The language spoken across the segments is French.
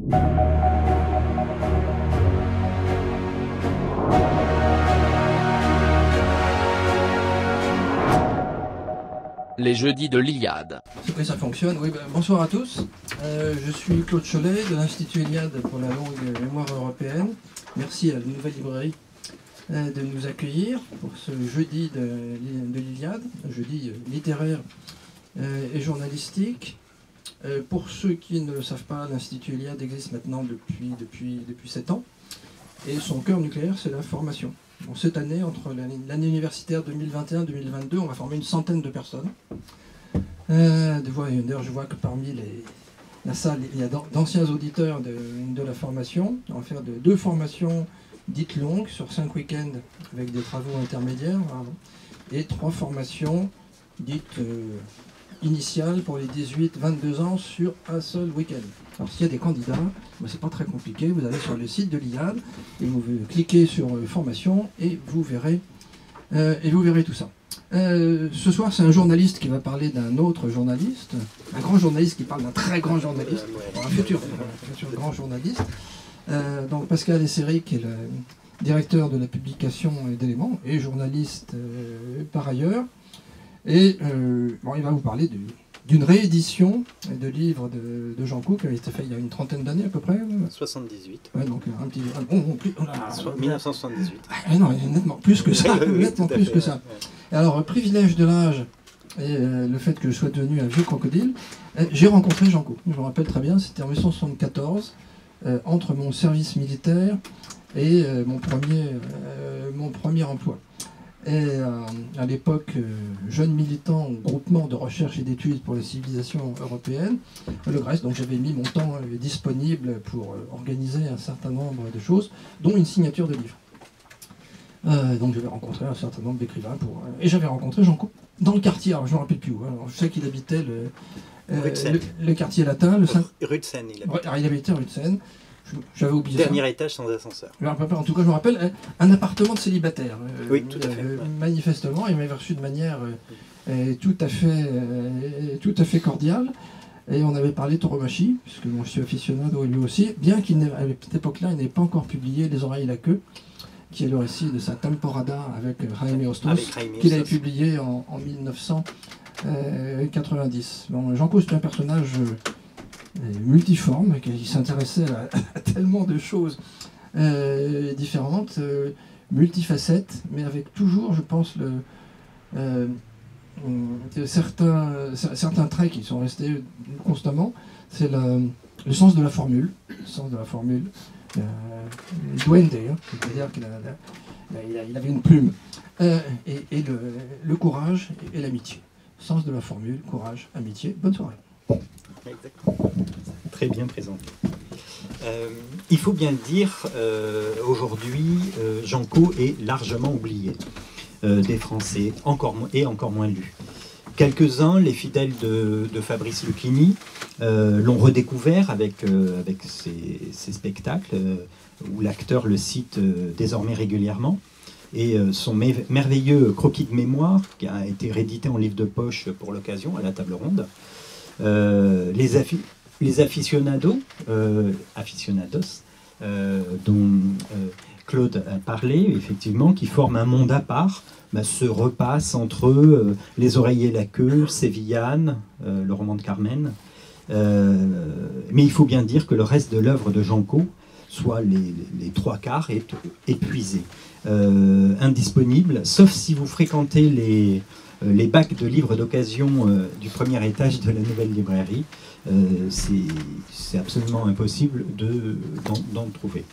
Les jeudis de l'Iliade. Oui, ça fonctionne. Oui, bonsoir à tous. Je suis Claude Cholet de l'Institut Iliade pour la longue mémoire européenne. Merci à la Nouvelle Librairie de nous accueillir pour ce jeudi de l'Iliade, jeudi littéraire et journalistique. Pour ceux qui ne le savent pas, l'Institut Iliade existe maintenant depuis 7 ans. Et son cœur nucléaire, c'est la formation. Bon, cette année, entre l'année universitaire 2021-2022, on va former une centaine de personnes. D'ailleurs, je vois que parmi la salle, il y a d'anciens auditeurs de la formation. On va faire 2 formations dites longues sur 5 week-ends avec des travaux intermédiaires et 3 formations dites initiales pour les 18-22 ans sur un seul week-end. Alors s'il y a des candidats, c'est pas très compliqué, vous allez sur le site de l'Iliade et vous cliquez sur formation et vous verrez tout ça. Ce soir, c'est un journaliste qui va parler d'un autre journaliste, un grand journaliste qui parle d'un très grand journaliste, un futur grand journaliste. Donc Pascal Esseri, qui est le directeur de la publication d'Éléments et journaliste par ailleurs. Et il va vous parler d'une réédition de livres de Jean Caux qui a été fait il y a une trentaine d'années à peu près. 78. Ouais, donc un petit... 1978. Non, nettement plus que ça. Nettement plus que ça. Alors, privilège de l'âge et le fait que je sois devenu un vieux crocodile, j'ai rencontré Jean Caux. Je me rappelle très bien, c'était en 1974, entre mon service militaire et mon premier emploi. Et à l'époque, jeune militant au groupement de recherche et d'études pour la civilisation européenne, le Grèce, donc j'avais mis mon temps disponible pour organiser un certain nombre de choses, dont une signature de livre. Donc j'avais rencontré un certain nombre d'écrivains, et j'avais rencontré Jean Caux dans le quartier, alors je ne me rappelle plus où, alors, je sais qu'il habitait le quartier latin. Rue de Seine, il habitait rue de Seine. J'avais oublié Dernier étage sans ascenseur. En tout cas, je me rappelle un appartement de célibataire. Oui, tout à fait. Manifestement, il m'avait reçu de manière tout à fait cordiale. Et on avait parlé tauromachie, puisque moi je suis aficionado lui aussi, bien qu'à cette époque-là, il n'ait pas encore publié Les oreilles et la queue, qui est le récit de sa temporada avec Jaime Hostos, qu'il avait publié en 1990. Bon, Jean Caux, c'est un personnage multiforme, qui s'intéressait à tellement de choses différentes, multifacettes, mais avec toujours, je pense, certains traits qui sont restés constamment. C'est le sens de la formule, duende, c'est-à-dire qu'il avait une plume, et le courage et l'amitié. Sens de la formule, courage, amitié. Bonne soirée. Exactement. Très bien présenté. Il faut bien le dire, aujourd'hui, Jean Caux est largement oublié des Français, encore moins lu. Quelques-uns, les fidèles de Fabrice Lucchini, l'ont redécouvert avec ses spectacles, où l'acteur le cite désormais régulièrement. Et son merveilleux croquis de mémoire, qui a été réédité en livre de poche pour l'occasion, à la table ronde. Les aficionados, dont Claude a parlé, effectivement, qui forment un monde à part, se repassent entre Les oreilles et la queue, Sévillane, le roman de Carmen. Mais il faut bien dire que le reste de l'œuvre de Jean Caux, soit les 3/4, est épuisé, indisponible, sauf si vous fréquentez les bacs de livres d'occasion du premier étage de la Nouvelle Librairie. C'est absolument impossible d'en trouver.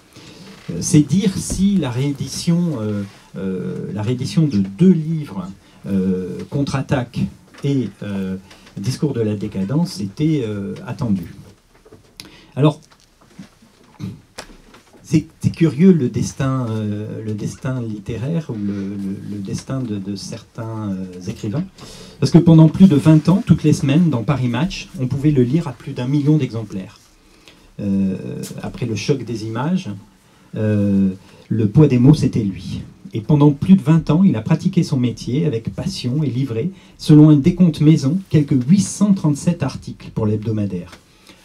C'est dire si la réédition de 2 livres, Contre-attaque et Discours de la décadence, était attendue. Alors, c'est curieux le destin littéraire ou le destin de certains écrivains, parce que pendant plus de 20 ans, toutes les semaines, dans Paris Match, on pouvait le lire à plus d'1 million d'exemplaires. Après le choc des images, le poids des mots, c'était lui. Et pendant plus de 20 ans, il a pratiqué son métier avec passion et livré, selon un décompte maison, quelques 837 articles pour l'hebdomadaire.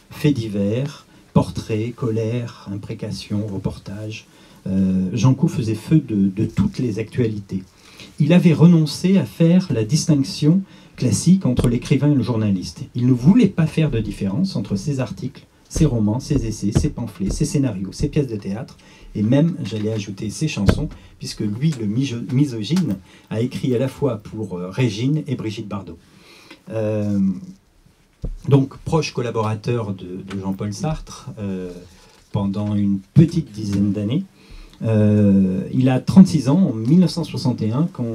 Faits divers, portraits, colères, imprécations, reportages. Janco faisait feu de toutes les actualités. Il avait renoncé à faire la distinction classique entre l'écrivain et le journaliste. Il ne voulait pas faire de différence entre ses articles, ses romans, ses essais, ses pamphlets, ses scénarios, ses pièces de théâtre, et même, j'allais ajouter, ses chansons, puisque lui, le misogyne, a écrit à la fois pour Régine et Brigitte Bardot. Donc, proche collaborateur de Jean-Paul Sartre pendant une petite dizaine d'années. Il a 36 ans, en 1961, quand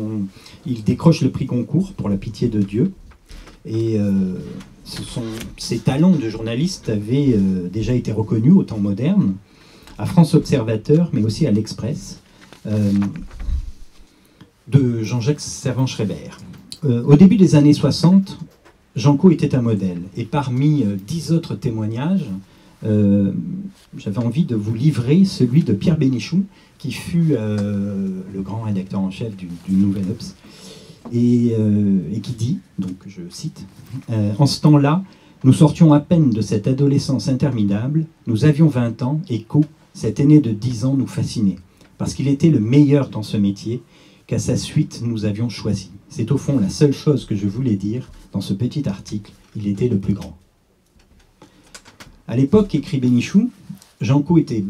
il décroche le prix Goncourt pour La Pitié de Dieu. Et ses talents de journaliste avaient déjà été reconnus au temps moderne, à France Observateur, mais aussi à l'Express, de Jean-Jacques Servan-Schreiber. Au début des années 60, Janco était un modèle. Et parmi 10 autres témoignages, j'avais envie de vous livrer celui de Pierre Bénichou, qui fut le grand rédacteur en chef du Nouvel Obs, et qui dit, donc je cite, « En ce temps-là, nous sortions à peine de cette adolescence interminable, nous avions 20 ans, et Co, cet aîné de 10 ans, nous fascinait, parce qu'il était le meilleur dans ce métier qu'à sa suite nous avions choisi. C'est au fond la seule chose que je voulais dire dans ce petit article, il était le plus grand. » À l'époque, écrit Bénichou, Janco était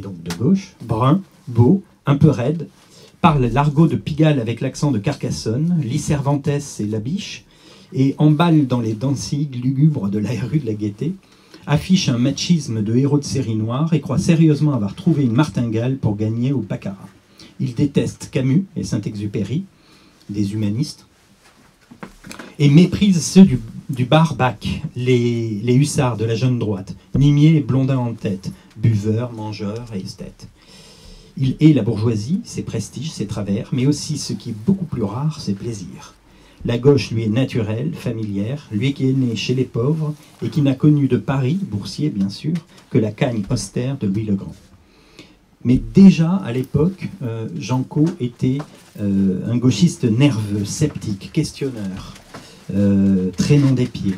donc de gauche, brun, beau, un peu raide, parle l'argot de Pigalle avec l'accent de Carcassonne, lit Cervantes et Labiche, et emballe dans les dansiques lugubres de la rue de la Gaîté, affiche un machisme de héros de série noire et croit sérieusement avoir trouvé une martingale pour gagner au baccarat. Il déteste Camus et Saint-Exupéry, des humanistes, et méprise ceux du barbac, les hussards de la jeune droite, Nimier et Blondin en tête, buveurs, mangeurs et esthètes. Il hait la bourgeoisie, ses prestiges, ses travers, mais aussi ce qui est beaucoup plus rare, ses plaisirs. La gauche lui est naturelle, familière, lui qui est né chez les pauvres et qui n'a connu de Paris, boursier bien sûr, que la cagne austère de Louis le Grand. Mais déjà, à l'époque, Janco était un gauchiste nerveux, sceptique, questionneur, traînant des pieds.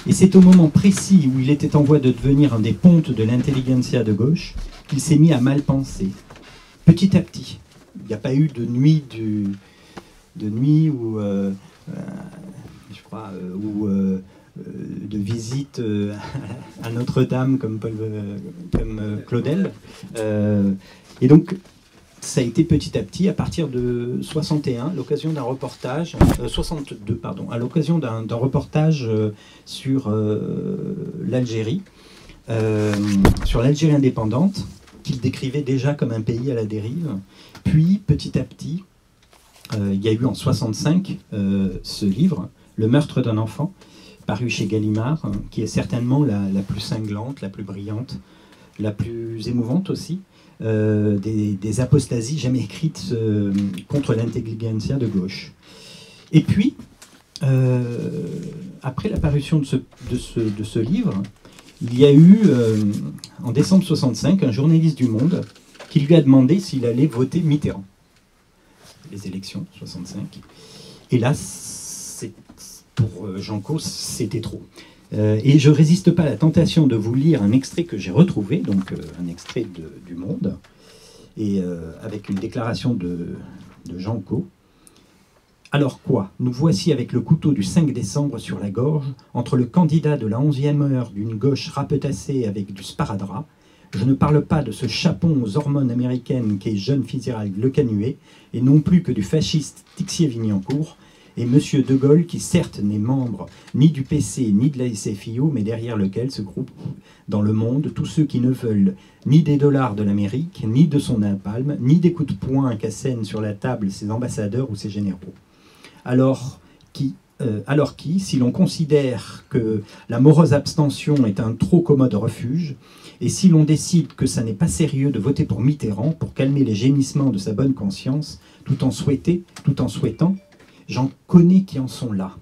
Et c'est au moment précis où il était en voie de devenir un des pontes de l'intelligentsia de gauche qu'il s'est mis à mal penser. Petit à petit. Il n'y a pas eu de nuit où, je crois, de visite à Notre-Dame comme Claudel. Et donc, ça a été petit à petit, à partir de 61, l'occasion d'un reportage, 62, pardon, à l'occasion d'un reportage sur l'Algérie, sur l'Algérie indépendante, qu'il décrivait déjà comme un pays à la dérive. Puis, petit à petit, il y a eu en 65 ce livre, Le meurtre d'un enfant, paru chez Gallimard, qui est certainement la plus cinglante, la plus brillante, la plus émouvante aussi, des apostasies jamais écrites contre l'intelligentsia de gauche. Et puis, après la parution de ce livre, il y a eu, en décembre 65, un journaliste du Monde qui lui a demandé s'il allait voter Mitterrand. Les élections 65. Et là, pour Janco, c'était trop. Et je ne résiste pas à la tentation de vous lire un extrait que j'ai retrouvé, donc un extrait du Monde, et avec une déclaration de Janco. Alors quoi? Nous voici avec le couteau du 5 décembre sur la gorge, entre le candidat de la 11e heure d'une gauche rapetassée avec du sparadrap. Je ne parle pas de ce chapon aux hormones américaines qu'est jeune Fitzgerald Le Canuet, et non plus que du fasciste Tixier-Vignancourt, et M. De Gaulle, qui certes n'est membre ni du PC ni de la SFIO, mais derrière lequel se groupent dans le monde tous ceux qui ne veulent ni des dollars de l'Amérique, ni de son napalm, ni des coups de poing qu'assènent sur la table ses ambassadeurs ou ses généraux. Alors qui, si l'on considère que la morose abstention est un trop commode refuge, et si l'on décide que ça n'est pas sérieux de voter pour Mitterrand pour calmer les gémissements de sa bonne conscience, tout en souhaitant, j'en connais qui en sont là.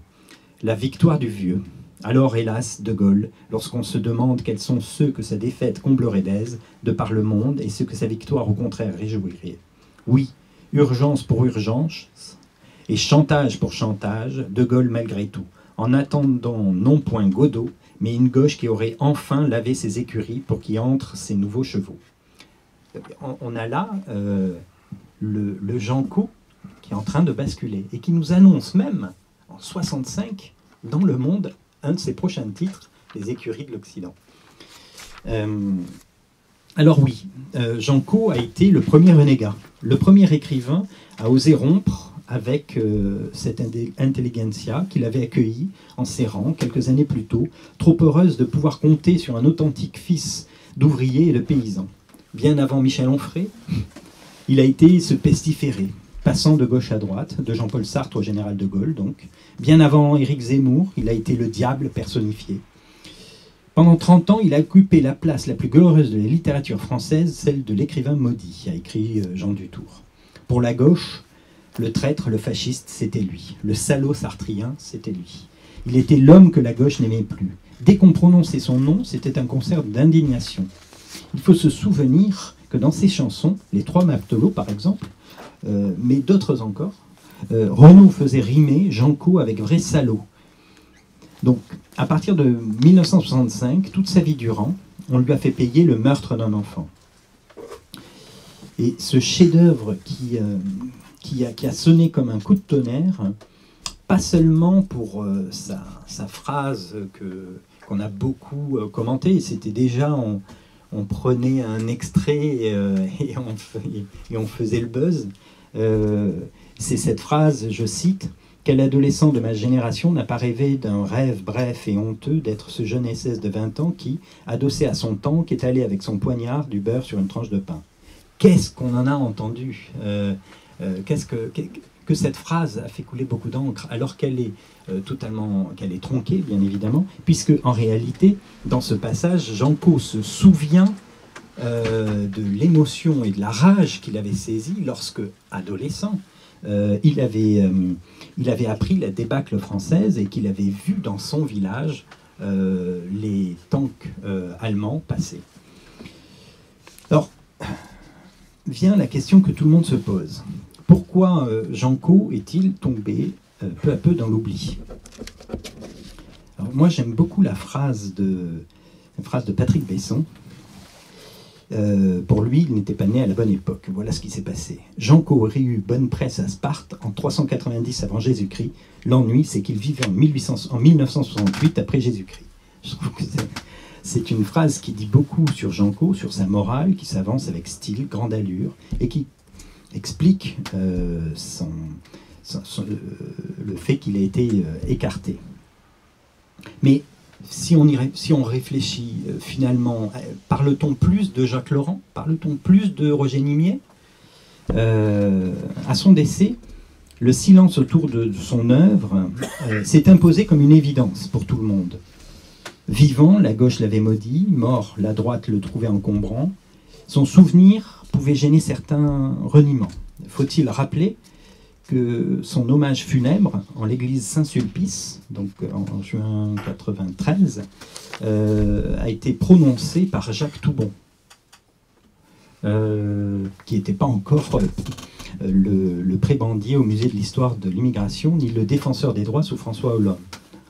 La victoire du vieux. Alors, hélas, De Gaulle, lorsqu'on se demande quels sont ceux que sa défaite comblerait d'aise, de par le monde, et ceux que sa victoire, au contraire, réjouirait. Oui, urgence pour urgence, et chantage pour chantage, De Gaulle malgré tout, en attendant non point Godot, mais une gauche qui aurait enfin lavé ses écuries pour qu'y entrent ses nouveaux chevaux. On a là le Janco qui est en train de basculer et qui nous annonce même en 65 dans Le Monde un de ses prochains titres, Les écuries de l'Occident. Alors oui, Janco a été le premier renégat, le premier écrivain à oser rompre avec cette intelligentsia qu'il avait accueillie en ses rangs quelques années plus tôt, trop heureuse de pouvoir compter sur un authentique fils d'ouvrier et de paysan. Bien avant Michel Onfray, il a été ce pestiféré, passant de gauche à droite, de Jean-Paul Sartre au général de Gaulle donc. Bien avant Éric Zemmour, il a été le diable personnifié. Pendant 30 ans, il a occupé la place la plus glorieuse de la littérature française, celle de l'écrivain maudit, a écrit Jean Dutour. Pour la gauche, le traître, le fasciste, c'était lui. Le salaud sartrien, c'était lui. Il était l'homme que la gauche n'aimait plus. Dès qu'on prononçait son nom, c'était un concert d'indignation. Il faut se souvenir que dans ses chansons, les Trois Matelots par exemple, mais d'autres encore, Renaud faisait rimer Janco avec vrai salaud. Donc, à partir de 1965, toute sa vie durant, on lui a fait payer le meurtre d'un enfant. Et ce chef-d'œuvre qui a sonné comme un coup de tonnerre, pas seulement pour sa phrase qu'on a beaucoup commentée, c'était déjà, on prenait un extrait et on faisait le buzz. C'est cette phrase, je cite, « Quel adolescent de ma génération n'a pas rêvé d'un rêve bref et honteux d'être ce jeune SS de 20 ans qui, adossé à son tank, est allé avec son poignard du beurre sur une tranche de pain ?» Qu'est-ce qu'on en a entendu que cette phrase a fait couler beaucoup d'encre, alors qu'elle est qu'elle est tronquée, bien évidemment, puisque en réalité, dans ce passage, Janco se souvient de l'émotion et de la rage qu'il avait saisie lorsque, adolescent, il avait appris la débâcle française et qu'il avait vu dans son village les tanks allemands passer. Alors, vient la question que tout le monde se pose. Pourquoi Janco est-il tombé peu à peu dans l'oubli? Alors moi, j'aime beaucoup la phrase de Patrick Besson. Pour lui, il n'était pas né à la bonne époque. Voilà ce qui s'est passé. Janco aurait eu bonne presse à Sparte en 390 avant Jésus-Christ. L'ennui, c'est qu'il vivait en 1968 après Jésus-Christ. Je trouve que c'est une phrase qui dit beaucoup sur Janco, sur sa morale, qui s'avance avec style, grande allure, et qui explique le fait qu'il a été écarté. Mais si on réfléchit finalement, parle-t-on plus de Jacques Laurent? Parle-t-on plus de Roger Nimier? À son décès, le silence autour de son œuvre s'est imposé comme une évidence pour tout le monde. Vivant, la gauche l'avait maudit, mort, la droite le trouvait encombrant. Son souvenir pouvait gêner certains reniements. Faut-il rappeler que son hommage funèbre en l'église Saint-Sulpice, donc en juin 1993, a été prononcé par Jacques Toubon, qui n'était pas encore le prébendier au musée de l'histoire de l'immigration, ni le défenseur des droits sous François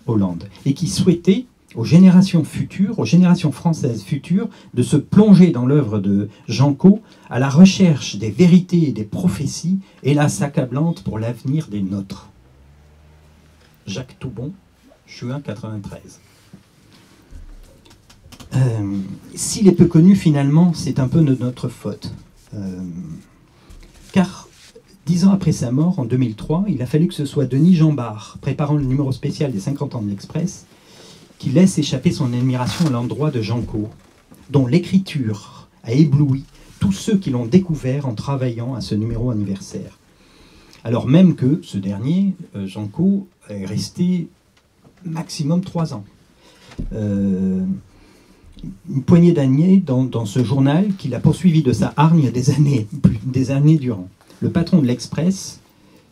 Hollande, et qui souhaitait aux générations futures, aux générations françaises futures, de se plonger dans l'œuvre de Janco à la recherche des vérités et des prophéties, hélas accablantes pour l'avenir des nôtres. Jacques Toubon, juin 1993. S'il est peu connu, finalement, c'est un peu de notre faute. Car 10 ans après sa mort, en 2003, il a fallu que ce soit Denis Jambard, préparant le numéro spécial des 50 ans de l'Express, qui laisse échapper son admiration à l'endroit de Janco, dont l'écriture a ébloui tous ceux qui l'ont découvert en travaillant à ce numéro anniversaire. Alors même que ce dernier, Janco, est resté maximum 3 ans. Une poignée d'années dans ce journal qu'il a poursuivi de sa hargne des années durant. Le patron de l'Express,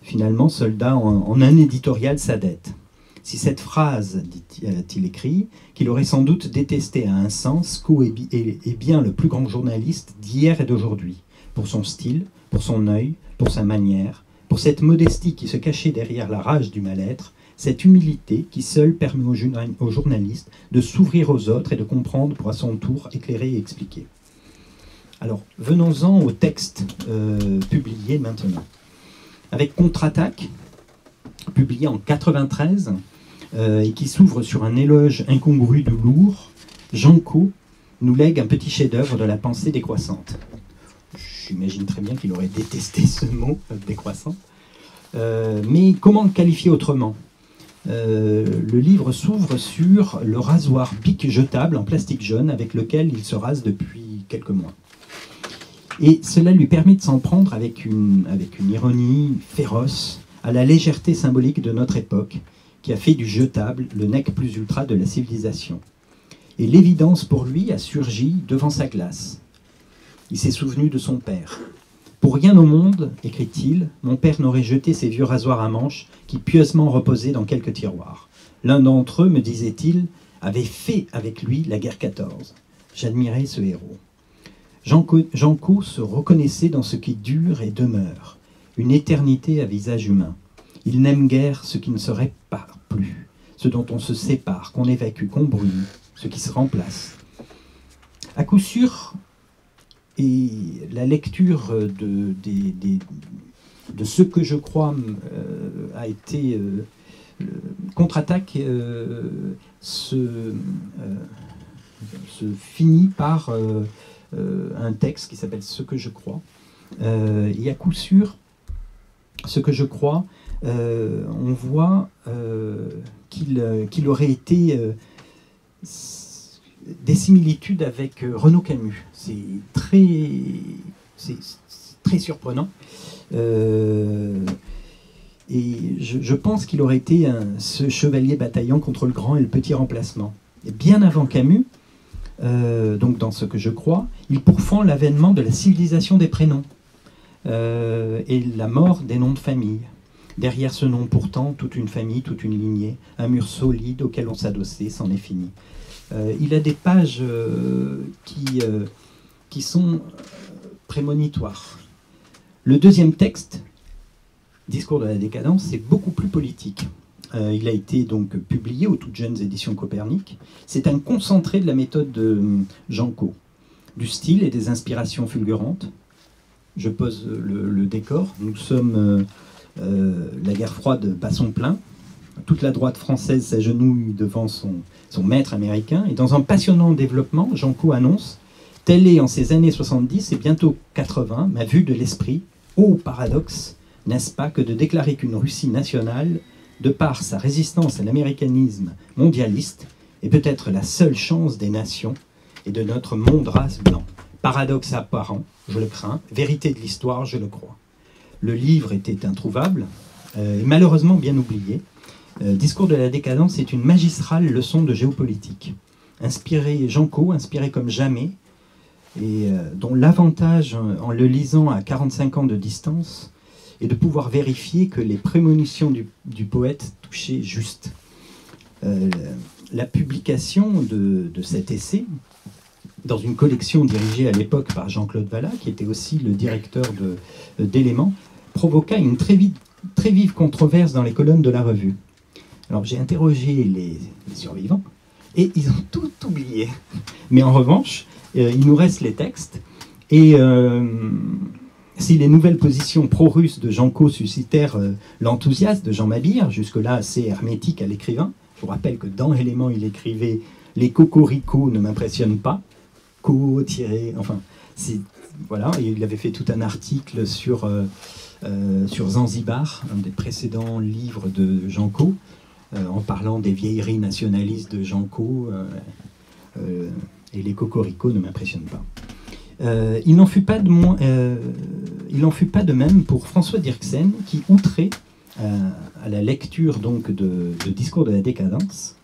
finalement, solda en un éditorial sa dette. Si cette phrase, a-t-il écrit, qu'il aurait sans doute détesté à un sens, Co est bien le plus grand journaliste d'hier et d'aujourd'hui, pour son style, pour son œil, pour sa manière, pour cette modestie qui se cachait derrière la rage du mal-être, cette humilité qui seule permet aux journalistes de s'ouvrir aux autres et de comprendre pour à son tour éclairer et expliquer. Alors, venons-en au texte publié maintenant. Avec Contre-attaque, publié en 1993, et qui s'ouvre sur un éloge incongru du lourd, Jean Cau nous lègue un petit chef-d'œuvre de la pensée décroissante. J'imagine très bien qu'il aurait détesté ce mot, décroissant. Mais comment le qualifier autrement ? Le livre s'ouvre sur le rasoir Bic jetable en plastique jaune avec lequel il se rase depuis quelques mois. Et cela lui permet de s'en prendre avec une ironie féroce à la légèreté symbolique de notre époque qui a fait du jetable le nec plus ultra de la civilisation. Et l'évidence pour lui a surgi devant sa glace. Il s'est souvenu de son père. « Pour rien au monde, écrit-il, mon père n'aurait jeté ses vieux rasoirs à manches qui pieusement reposaient dans quelques tiroirs. L'un d'entre eux, me disait-il, avait fait avec lui la guerre 14. J'admirais ce héros. » Jean Cau se reconnaissait dans ce qui dure et demeure, une éternité à visage humain. Il n'aime guère ce qui ne se répare plus, ce dont on se sépare, qu'on évacue, qu'on brûle, ce qui se remplace. À coup sûr, et la lecture de ce que je crois a été Contre-attaque se finit par un texte qui s'appelle Ce que je crois. Et à coup sûr, Ce que je crois, on voit qu'il aurait été des similitudes avec Renaud Camus. C'est très surprenant. Et je pense qu'il aurait été ce chevalier bataillant contre le grand et le petit remplacement. Et bien avant Camus, donc dans Ce que je crois, il pourfend l'avènement de la civilisation des prénoms et la mort des noms de famille. Derrière ce nom pourtant, toute une famille, toute une lignée, un mur solide auquel on s'adossait, c'en est fini. Il a des pages qui sont prémonitoires. Le deuxième texte, Discours de la décadence, c'est beaucoup plus politique. Il a été donc publié aux toutes jeunes éditions Copernic. C'est un concentré de la méthode de Jean Cau, du style et des inspirations fulgurantes. Je pose le décor. Nous sommes la guerre froide bat son plein. Toute la droite française s'agenouille devant son maître américain. Et dans un passionnant développement, Jean Cau annonce « Telle est en ces années 70 et bientôt 80 ma vue de l'esprit, ô paradoxe, n'est-ce pas que de déclarer qu'une Russie nationale, de par sa résistance à l'américanisme mondialiste, est peut-être la seule chance des nations et de notre monde race blanc. Paradoxe apparent, je le crains, vérité de l'histoire, je le crois. » Le livre était introuvable et malheureusement bien oublié. Discours de la décadence est une magistrale leçon de géopolitique. Jean Cau, inspiré comme jamais, et dont l'avantage en le lisant à 45 ans de distance est de pouvoir vérifier que les prémonitions du poète touchaient juste. La publication de cet essai, dans une collection dirigée à l'époque par Jean-Claude Vallat, qui était aussi le directeur d'Éléments, provoqua une très vive controverse dans les colonnes de la revue. Alors j'ai interrogé les survivants, et ils ont tout oublié. Mais en revanche, il nous reste les textes, et si les nouvelles positions pro-russes de Jean Cau suscitèrent l'enthousiasme de Jean Mabir, jusque-là assez hermétique à l'écrivain, je vous rappelle que dans Éléments, il écrivait « Les cocoricots ne m'impressionnent pas », enfin, voilà, et il avait fait tout un article sur Zanzibar, un des précédents livres de Jean Cau, en parlant des vieilleries nationalistes de Jean Cau, et les cocoricots ne m'impressionnent pas. Il n'en fut pas de même pour François Dirksen, qui, outré à la lecture donc de Discours de la décadence,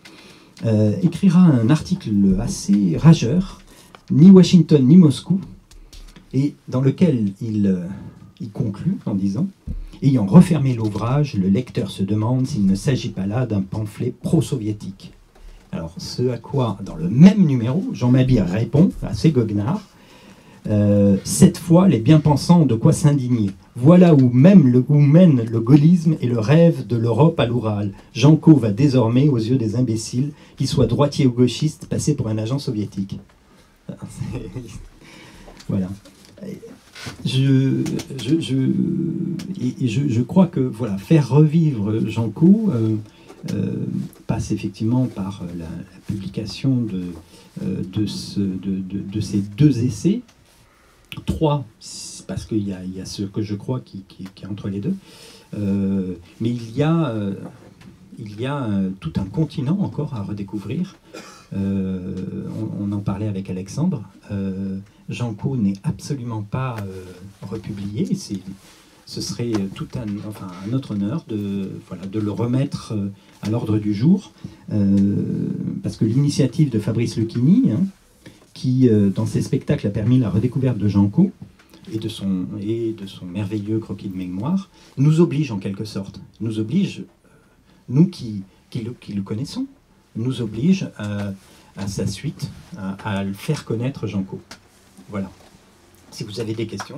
écrira un article assez rageur, ni Washington ni Moscou, et dans lequel il conclut en disant « Ayant refermé l'ouvrage, le lecteur se demande s'il ne s'agit pas là d'un pamphlet pro-soviétique. » Alors, ce à quoi, dans le même numéro, Jean Mabir répond, assez goguenard, Cette fois, les bien-pensants ont de quoi s'indigner. Voilà où mène le gaullisme et le rêve de l'Europe à l'Oural. Jean Co va désormais, aux yeux des imbéciles, qu'il soit droitier ou gauchiste, passer pour un agent soviétique. Voilà. Je crois que voilà, faire revivre Jean Co passe effectivement par la publication de ces 2 essais. 3, parce qu'il y a ce que je crois qui est entre les 2. Mais il y a tout un continent encore à redécouvrir. On en parlait avec Alexandre. Jean Co n'est absolument pas republié. Ce serait un autre honneur de le remettre à l'ordre du jour. Parce que l'initiative de Fabrice Lucchini, qui, dans ses spectacles, a permis la redécouverte de Jean Co et de son merveilleux croquis de mémoire, nous oblige en quelque sorte, nous oblige, nous qui le connaissons, nous oblige à sa suite, à le faire connaître Jean Co. Voilà. Si vous avez des questions.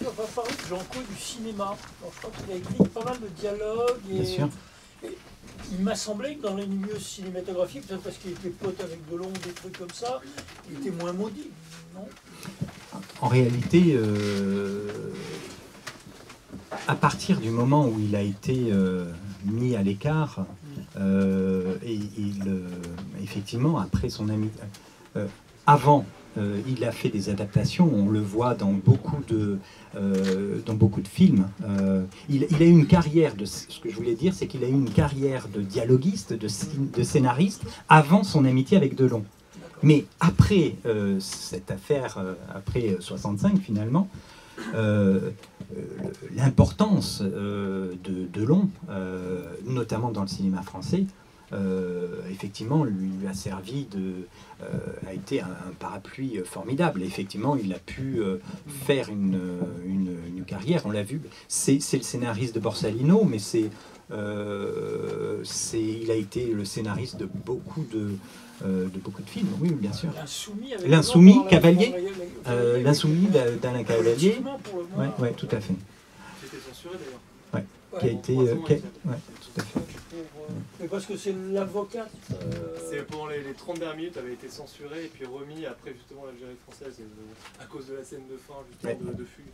On va parler de Jean Co du cinéma. Alors, je crois qu'il a écrit pas mal de dialogues. Bien sûr. Et il m'a semblé que dans les milieux cinématographiques, peut-être parce qu'il était pote avec Delon, des trucs comme ça, il était moins maudit, non? En réalité, à partir du moment où il a été mis à l'écart, effectivement, après son ami, avant. Il a fait des adaptations, on le voit dans beaucoup de films. Il a eu une carrière, ce que je voulais dire, c'est qu'il a eu une carrière de dialoguiste, de scénariste, avant son amitié avec Delon. Mais après cette affaire, après 65 finalement, l'importance de Delon, notamment dans le cinéma français, effectivement, lui a servi a été un parapluie formidable. Effectivement, il a pu faire une carrière, on l'a vu. C'est le scénariste de Borsalino, mais il a été le scénariste de beaucoup de films, oui, bien sûr. L'Insoumis, Cavalier, l'Insoumis d'Alain Cavalier, ouais, tout à fait. C'était censuré d'ailleurs. Ouais, qui a été, ouais, tout à fait. Mais parce que c'est l'avocat. C'est pendant les 30 dernières minutes avait été censuré et puis remis après justement l'Algérie française à cause de la scène de fin justement de fugue.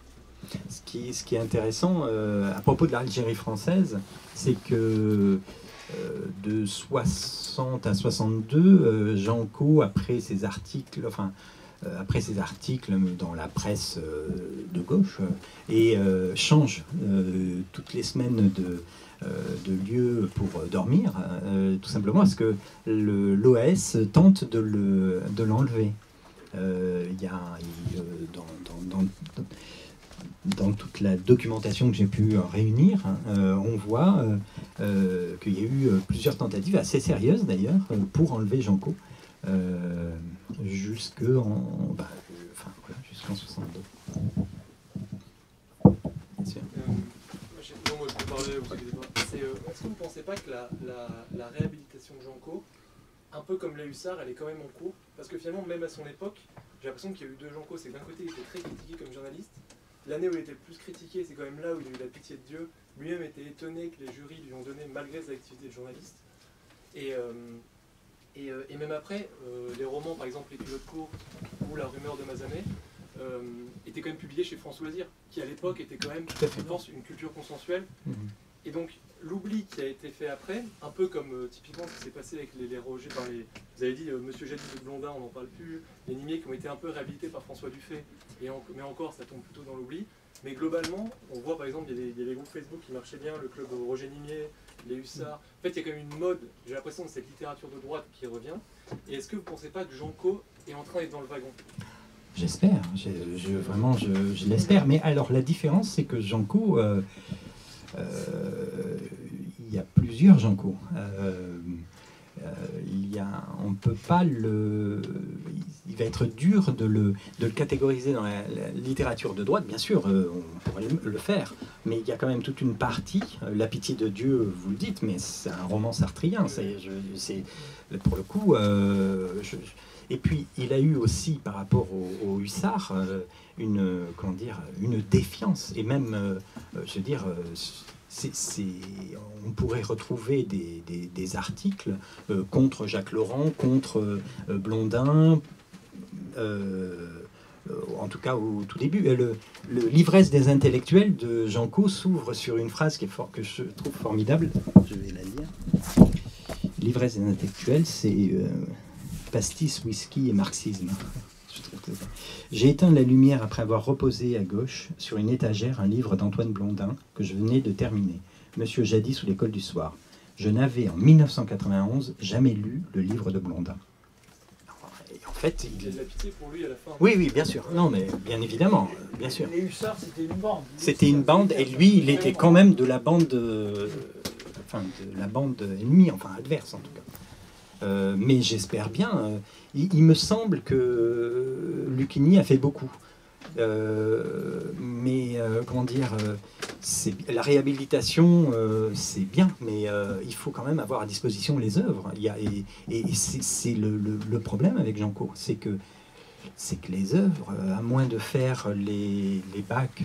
Ce qui est intéressant à propos de l'Algérie française, c'est que de 60 à 62, Jean Co, après ses articles dans la presse de gauche, change toutes les semaines de lieu pour dormir, tout simplement parce que l'OAS tente de l'enlever. Dans toute la documentation que j'ai pu réunir, on voit qu'il y a eu plusieurs tentatives assez sérieuses d'ailleurs pour enlever Jean Co jusqu'en 62. Bien sûr. Non, moi je peux parler, vous inquiétez pas. Est-ce que vous ne pensez pas que la réhabilitation de Jean Co, un peu comme les Hussards, elle est quand même en cours? Parce que finalement, même à son époque, j'ai l'impression qu'il y a eu 2 Jean Co. C'est que d'un côté, il était très critiqué comme journaliste. L'année où il était le plus critiqué, c'est quand même là où il a eu la pitié de Dieu. Lui-même était étonné que les jurys lui ont donné malgré ses activités de journaliste. Et même après, les romans, par exemple Les Culottes courtes ou La rumeur de Mazamet, étaient quand même publiés chez France Loisirs, qui à l'époque était quand même, je pense, une culture consensuelle. Et donc, l'oubli qui a été fait après, un peu comme typiquement ce qui s'est passé avec les Roger, vous avez dit Monsieur Jadis de Blondin, on n'en parle plus, les Nimiers qui ont été un peu réhabilités par François Dufay, mais encore ça tombe plutôt dans l'oubli. Mais globalement, on voit par exemple, il y a des groupes Facebook qui marchaient bien, le club Roger Nimier, les Hussards. En fait, il y a quand même une mode, j'ai l'impression, de cette littérature de droite qui revient. Et est-ce que vous ne pensez pas que Jean Co est en train d'être dans le wagon? J'espère, vraiment je l'espère. Mais alors la différence, c'est que Jean Co, il y a plusieurs Jean Co. On peut pas il va être dur de le catégoriser dans la littérature de droite. Bien sûr, on pourrait le faire. mais il y a quand même toute une partie, La pitié de Dieu, vous le dites, mais c'est un roman sartrien, pour le coup... Et puis, il a eu aussi, par rapport au Hussard, une défiance, et même, on pourrait retrouver des articles contre Jacques Laurent, contre Blondin, en tout cas au tout début. L'ivresse des intellectuels de Jean Caux s'ouvre sur une phrase que je trouve formidable. Je vais la lire. L'ivresse des intellectuels, c'est pastis, whisky et marxisme. J'ai éteint la lumière après avoir reposé à gauche sur une étagère un livre d'Antoine Blondin que je venais de terminer, Monsieur Jadis ou l'école du soir. Je n'avais en 1991 jamais lu le livre de Blondin. Et en fait, il y a de la pitié pour lui à la fin. Oui, bien sûr. Non, mais bien évidemment, bien sûr. Les hussards, c'était une bande. C'était une bande, et lui, il était quand même de la bande, ennemie, enfin adverse en tout cas. Mais j'espère bien. Il me semble que Lucchini a fait beaucoup. Comment dire, la réhabilitation, c'est bien, mais il faut quand même avoir à disposition les œuvres. Et c'est le problème avec Jean Caux, c'est que les œuvres, à moins de faire les bacs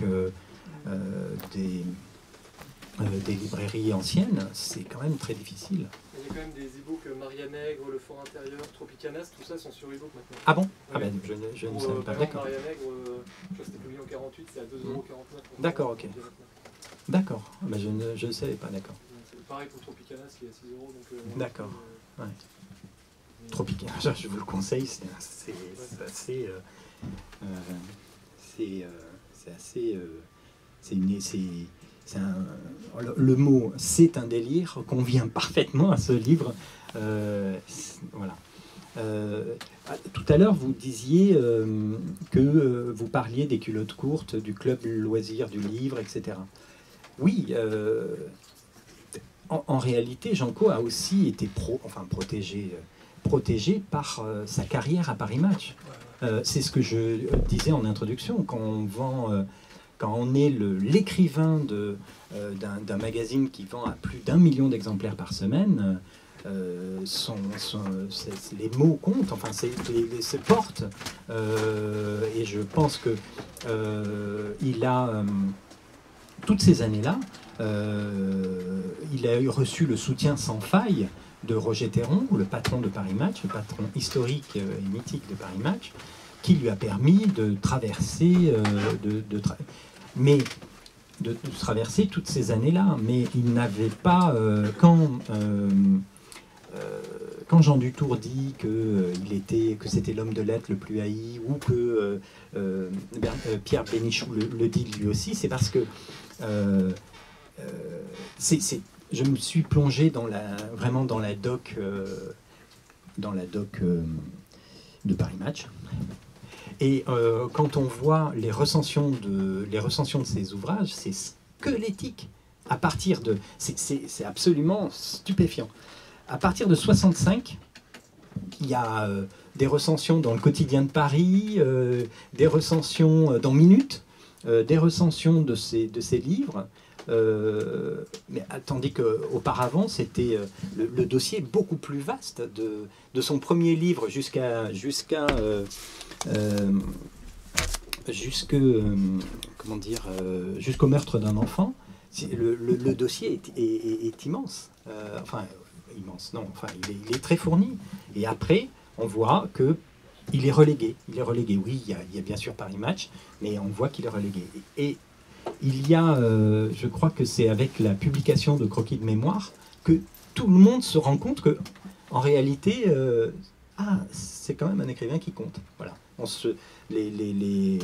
des librairies anciennes, c'est quand même très difficile. Il y a quand même des e-books Maria Nègre, Le Fort Intérieur, Tropicanas, tout ça sont sur e-book maintenant. Ah bon? Ah ben, je ne savais pas, d'accord. Maria Nègre, je crois que c'était publié en 48, c'est à 2,49 €. D'accord, ok. D'accord, je ne savais pas, d'accord. Pareil pour Tropicanas qui est à 6 €. D'accord, ouais. Tropicanas, je vous le conseille, c'est assez... le mot « c'est un délire » convient parfaitement à ce livre. Voilà. Tout à l'heure, vous disiez que vous parliez des culottes courtes, du club loisir du livre, etc. Oui, en réalité, Jean Caux a aussi été protégé par sa carrière à Paris Match. C'est ce que je disais en introduction, quand on est l'écrivain d'un magazine qui vend à plus d'1 million d'exemplaires par semaine, les mots comptent, enfin, se portent. Et je pense que il a, toutes ces années-là, il a reçu le soutien sans faille de Roger Théron, le patron de Paris Match, le patron historique et mythique de Paris Match, qui lui a permis de traverser, de traverser toutes ces années-là. Mais il n'avait pas... quand Jean Dutour dit que c'était l'homme de lettres le plus haï, ou que Pierre Bénichou le dit lui aussi, c'est parce que je me suis plongé vraiment dans la doc de Paris Match. Et quand on voit les recensions de ces ouvrages, c'est squelettique. C'est absolument stupéfiant. À partir de 65, il y a des recensions dans le Quotidien de Paris, des recensions dans Minute, des recensions de ces livres. Tandis qu'auparavant, c'était le dossier beaucoup plus vaste de son premier livre jusqu'au meurtre d'un enfant. Le dossier est immense. Immense, non, il est très fourni. Et après, on voit que il est relégué. Oui, il y a bien sûr Paris Match, mais on voit qu'il est relégué. Et il y a, je crois que c'est avec la publication de Croquis de mémoire que tout le monde se rend compte que, en réalité, c'est quand même un écrivain qui compte. Voilà. Les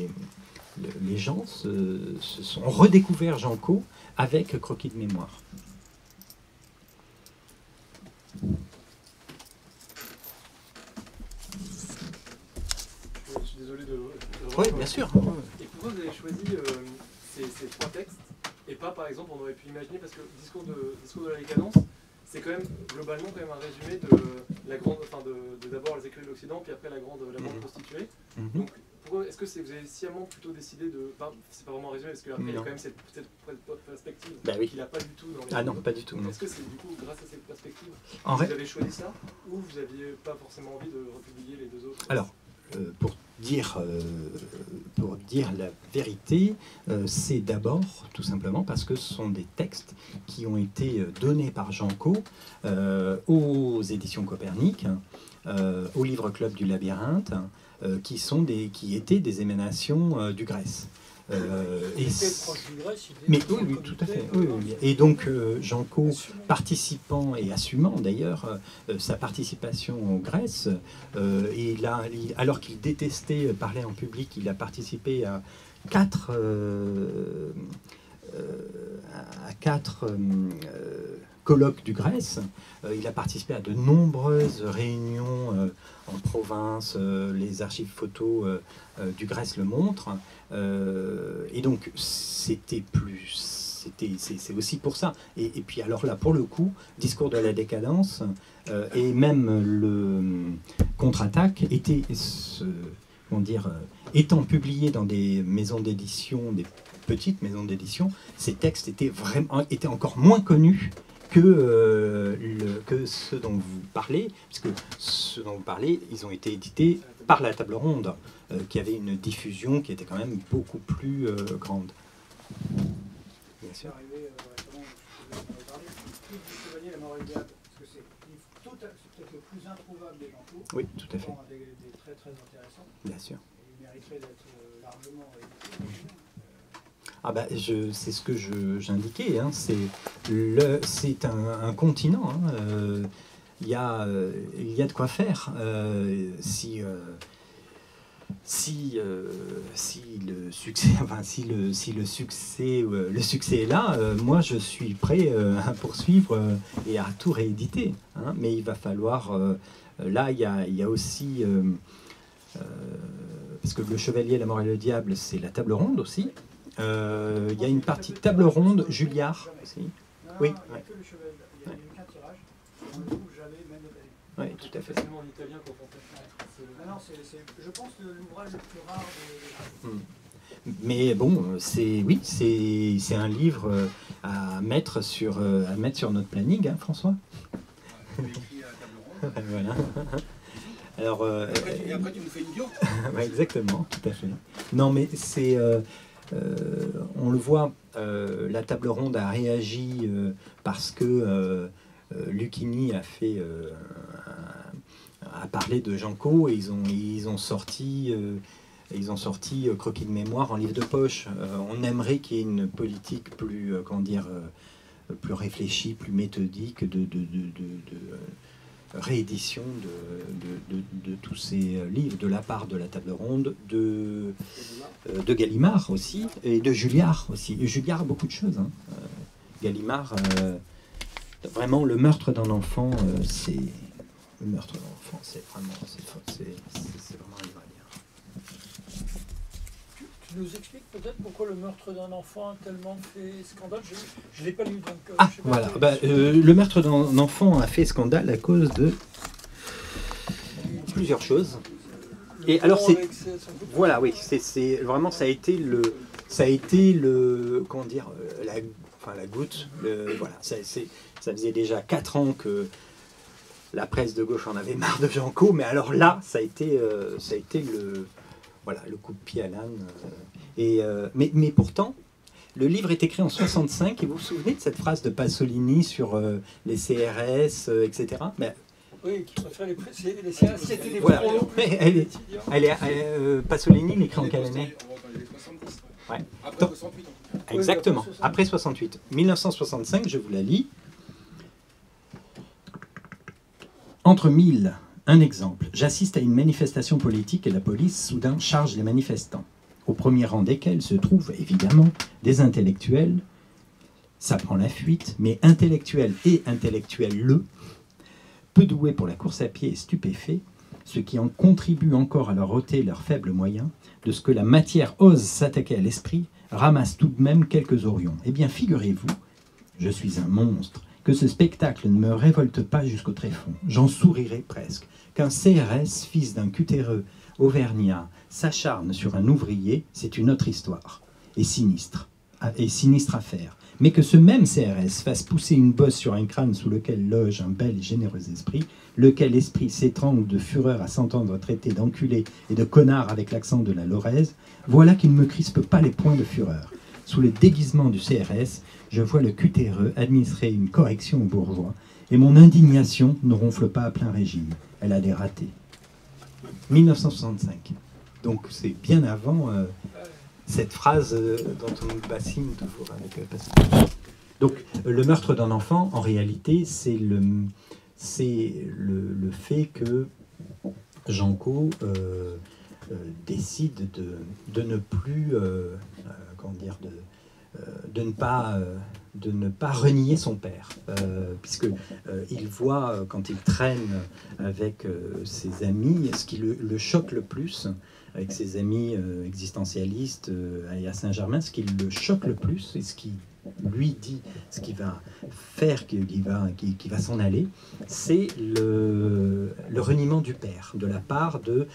gens se sont redécouverts Jean Caux avec Croquis de mémoire. Je suis désolé de oui, bien sûr. Et pourquoi vous avez choisi ces trois textes et pas, par exemple, on aurait pu imaginer, parce que discours de la décadence, c'est quand même globalement quand même un résumé de la grande, d'abord les écrivains de l'Occident, puis après la grande prostituée. Donc est-ce que vous avez sciemment plutôt décidé de... Enfin, c'est pas vraiment résumé, parce qu'après il y a quand même cette perspective qu'il n'a pas du tout dans les... Ah non, pas du tout. Est-ce que c'est du coup grâce à cette perspective En vous avez choisi ça, ou vous n'aviez pas forcément envie de republier les deux autres? Alors, pour dire la vérité, c'est d'abord tout simplement parce que ce sont des textes qui ont été donnés par Jean Caux aux éditions Copernic, au Livre Club du Labyrinthe, qui étaient des émanations du Grèce. Mais oui, tout à fait. Oui. Et donc Jean Caux, participant et assumant d'ailleurs sa participation en Grèce, alors qu'il détestait parler en public, il a participé à quatre colloques du Grèce. Il a participé à de nombreuses réunions en province, les archives photos du Grèce le montrent. Et donc c'est aussi pour ça. Et puis alors là, pour le coup, Discours de la décadence et même le contre-attaque étant publiés dans des maisons d'édition, des petites maisons d'édition, ces textes étaient encore moins connus que ceux dont vous parlez, puisque ceux dont vous parlez, ils ont été édités par la Table Ronde, qui avait une diffusion qui était quand même beaucoup plus grande. Bien sûr. Oui, tout à fait. Bien sûr. Il mériterait d'être largement réédité. Ah bah, c'est ce que j'indiquais, hein, c'est un continent, hein, il y a de quoi faire. Si le succès est là, moi je suis prêt à poursuivre et à tout rééditer, hein, mais il va falloir là il y a aussi parce que le Chevalier, la Mort et le Diable, c'est la Table Ronde aussi. Il y a une partie Table Ronde, Julliard aussi. Oui, ouais. Oui, tout à fait. Je pense que l'ouvrage le plus rare de... Mais bon, c'est un livre à mettre sur notre planning, hein, François. Voilà. Alors, et après, tu nous fais une bio. Ouais, exactement, tout à fait. Non, mais c'est... on le voit, la Table Ronde a réagi parce que Lucchini a parlé de Jean Caux et ils ont sorti Croquis de mémoire en livre de poche. On aimerait qu'il y ait une politique plus, plus réfléchie, plus méthodique de réédition de tous ces livres de la part de la Table Ronde, de Gallimard aussi, et de Julliard aussi. Julliard a beaucoup de choses. Hein. Gallimard, vraiment, le meurtre d'un enfant, c'est vraiment un livre à lire. Tu nous expliques peut-être pourquoi le meurtre d'un enfant a tellement fait scandale? Je ne l'ai pas lu, donc... voilà. Le meurtre d'un enfant a fait scandale à cause de plusieurs choses. Et alors voilà, oui, c'est vraiment, ça a été le comment dire, la goutte. Voilà, ça faisait déjà 4 ans que la presse de gauche en avait marre de Jean Caux, mais alors là, ça a été le coup de pied à l'âne. Mais pourtant, le livre est écrit en 65, et vous vous souvenez de cette phrase de Pasolini sur les CRS, etc. Oui, qui préfère les CRS, c'était les voilà. prolos. Pasolini l'écrit en quelle année? Ouais. Après 68. Exactement, après 68. 1965, je vous la lis. Entre mille, un exemple. J'assiste à une manifestation politique et la police soudain charge les manifestants, au premier rang desquels se trouvent évidemment des intellectuels. Ça prend la fuite, mais intellectuels et intellectuels peu doués pour la course à pied et stupéfaits, ce qui en contribue encore à leur ôter leurs faibles moyens, de ce que la matière ose s'attaquer à l'esprit, ramasse tout de même quelques orions. Eh bien, figurez-vous, je suis un monstre, que ce spectacle ne me révolte pas jusqu'au tréfonds. J'en sourirais presque, qu'un CRS, fils d'un cutéreux, auvergnat s'acharne sur un ouvrier, c'est une autre histoire, et sinistre à faire. Mais que ce même CRS fasse pousser une bosse sur un crâne sous lequel loge un bel et généreux esprit, lequel esprit s'étrangle de fureur à s'entendre traiter d'enculé et de connard avec l'accent de la Lorraise, voilà qui ne me crispe pas les poings de fureur. Sous le déguisement du CRS, je vois le cutéreux administrer une correction aux bourgeois, et mon indignation ne ronfle pas à plein régime. Elle a des ratés. 1965. Donc c'est bien avant cette phrase dont on nous bassine toujours avec Pascal. Donc le meurtre d'un enfant, en réalité, c'est le fait que Janco décide de ne plus, comment dire, de ne pas renier son père, puisque il voit, quand il traîne avec ses amis, ce qui le choque le plus, avec ses amis existentialistes à Saint-Germain, ce qui le choque le plus, et ce qui lui dit, ce qui va faire qui va s'en aller, c'est le reniement du père, de la part de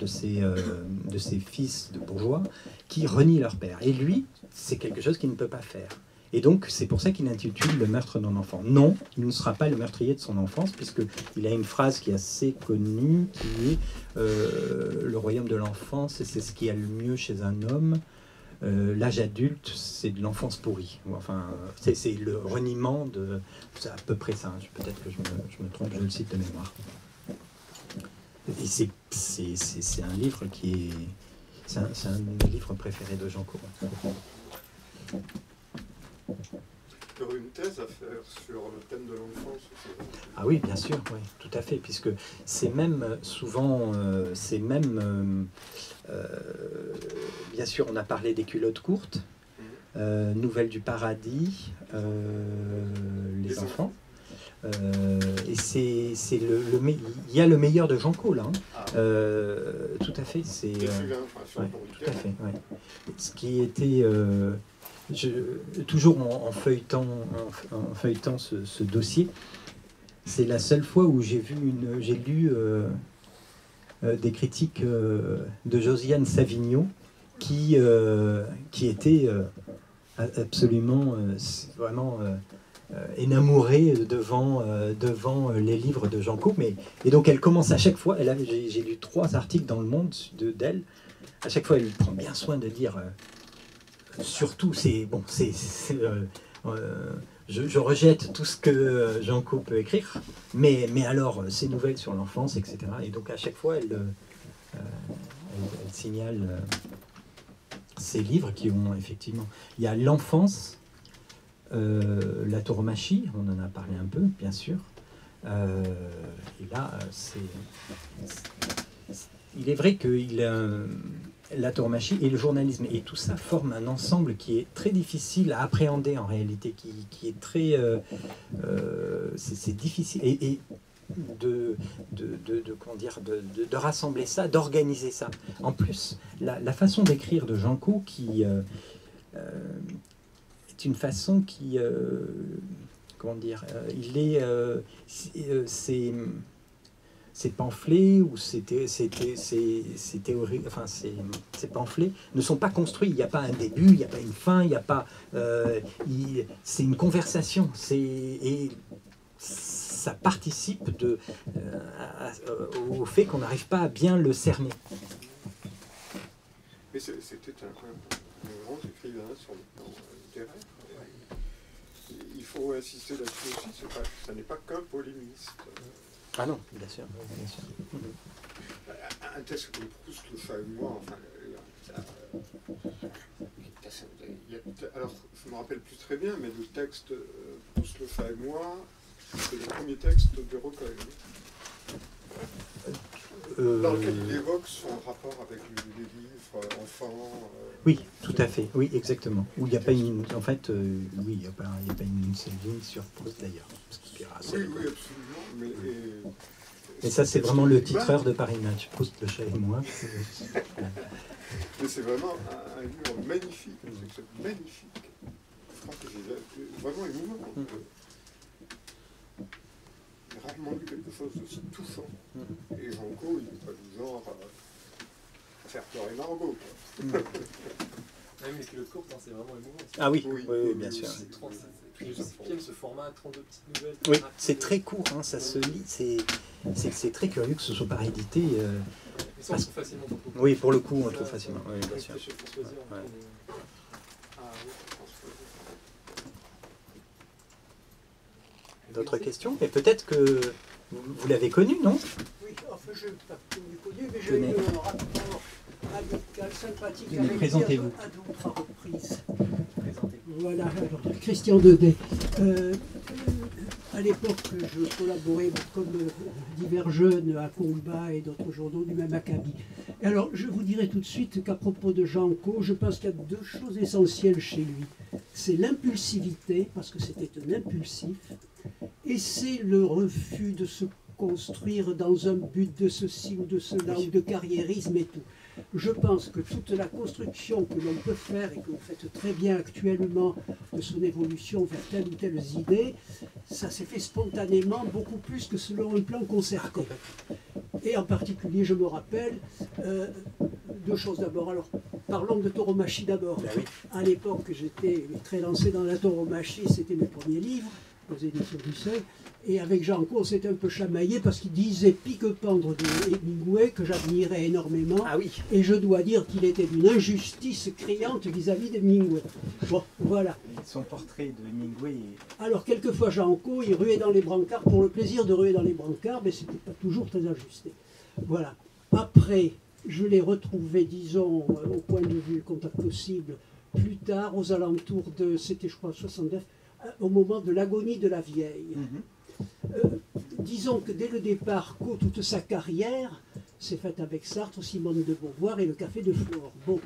ses fils de bourgeois qui renient leur père. Et lui, c'est quelque chose qu'il ne peut pas faire. Et donc, c'est pour ça qu'il intitule Le meurtre d'un enfant. Non, il ne sera pas le meurtrier de son enfance, puisqu'il a une phrase qui est assez connue, qui est le royaume de l'enfance, et c'est ce qui a le mieux chez un homme. L'âge adulte, c'est de l'enfance pourrie. Enfin, c'est le reniement de... C'est à peu près ça. Peut-être que je me trompe, je le cite de mémoire. Et c'est un livre qui est... C'est un de mes livres préférés de Janco. Tu aurais une thèse à faire sur le thème de l'enfance aussi. Ah oui, bien sûr, oui, tout à fait, puisque c'est même souvent, bien sûr, on a parlé des culottes courtes, Nouvelles du paradis, les enfants, et il y a le meilleur de Janco là, tout à fait, c'est ouais, tout à fait, ouais. Ce qui était toujours en feuilletant ce dossier, c'est la seule fois où j'ai lu des critiques de Josiane Savigno qui était absolument vraiment énamourée devant les livres de Janco. Et donc elle commence à chaque fois, j'ai lu 3 articles dans Le Monde d'elle, à chaque fois elle prend bien soin de dire... Surtout, je rejette tout ce que Janco peut écrire, mais alors, ses nouvelles sur l'enfance, etc. Et donc, à chaque fois, elle signale ces livres qui ont, effectivement... Il y a l'enfance, la tauromachie, on en a parlé un peu, bien sûr. Et là, il est vrai qu'il a... La tauromachie et le journalisme, et tout ça forme un ensemble qui est très difficile à appréhender en réalité, qui est très... c'est difficile et comment dire, de rassembler ça, d'organiser ça. En plus, la façon d'écrire de Janco qui est une façon qui... comment dire, ces pamphlets ou ces théories, enfin ces pamphlets ne sont pas construits. Il n'y a pas un début, il n'y a pas une fin, il n'y a pas. C'est une conversation. Et ça participe au fait qu'on n'arrive pas à bien le cerner. Mais c'était un grand écrivain sur le plan littéraire. Il faut insister là-dessus aussi. Ça n'est pas qu'un polémiste. Ah non, bien sûr. Un texte comme Proust, le chat et moi, enfin, alors je me rappelle plus très bien, mais le texte Proust, le chat et moi, c'est le premier texte de recueil. Dans lequel il évoque son rapport avec les livres enfants. Oui, tout à fait. Oui, exactement. Où il n'y a pas une, en fait, oui, il n'y a pas une seule ligne sur Proust d'ailleurs. Oui, absolument. Mais ça, c'est vraiment le titreur de Paris Match. Proust, le chat et moi. Mais c'est vraiment un livre magnifique. C'est magnifique. Je crois que c'est vraiment émouvant. Rarement rarement vu quelque chose d'aussi touchant. Et Janco, il n'est pas du genre à faire pleurer Margot. Même les culottes courtes, hein, c'est vraiment émouvant. Ah oui, Oui, oui, bien sûr. C'est 30, ce format, 32 petites nouvelles. Oui, rapides. c'est très court, hein, ça se lit. C'est très curieux que ce soit pas réédité. Mais ça, on trouve facilement pour le coup. Oui, pour le coup, on le Ça, trouve facilement. ça, Oui, bien ça, sûr. chez Françoisier, on Ouais. trouve, Ah oui, François. D'autres questions? Et peut-être que vous l'avez connu, non? Oui, enfin, je n'ai pas tout connu, mais j'ai Tenez. eu un rapport amical, sympathique Tenez, avec lui présentez-vous. à deux ou trois reprises. Présentez-vous. Voilà, alors, Christian Daudet. À l'époque, je collaborais comme divers jeunes à Combat et d'autres journaux du même acabit. Et alors, je vous dirai tout de suite qu'à propos de Janco, je pense qu'il y a deux choses essentielles chez lui. C'est l'impulsivité, parce que c'était un impulsif, et c'est le refus de se construire dans un but de ceci ou de cela, ou de carriérisme et tout. Je pense que toute la construction que l'on peut faire, et que vous faites très bien actuellement, de son évolution vers telle ou telle idée, ça s'est fait spontanément, beaucoup plus que selon un plan concerté. Et en particulier, je me rappelle, deux choses d'abord. Alors, parlons de tauromachie d'abord. Ben oui. À l'époque, j'étais très lancé dans la tauromachie, c'était mes premiers livres, aux éditions du Seuil. Et avec Janco, on s'était un peu chamaillé parce qu'il disait pique-pendre de Hemingway, que j'admirais énormément. Ah oui. Et je dois dire qu'il était d'une injustice criante vis-à-vis d'Hemingway. Bon, voilà. Son portrait de Hemingway. Alors, quelquefois, Janco, il ruait dans les brancards pour le plaisir de ruer dans les brancards, mais ce n'était pas toujours très ajusté. Voilà. Après, je l'ai retrouvé, disons, au point de vue contact possible, plus tard, aux alentours de, c'était je crois 69, au moment de l'agonie de la vieille. Disons que dès le départ, toute sa carrière s'est faite avec Sartre, Simone de Beauvoir et le Café de Flore. Bon.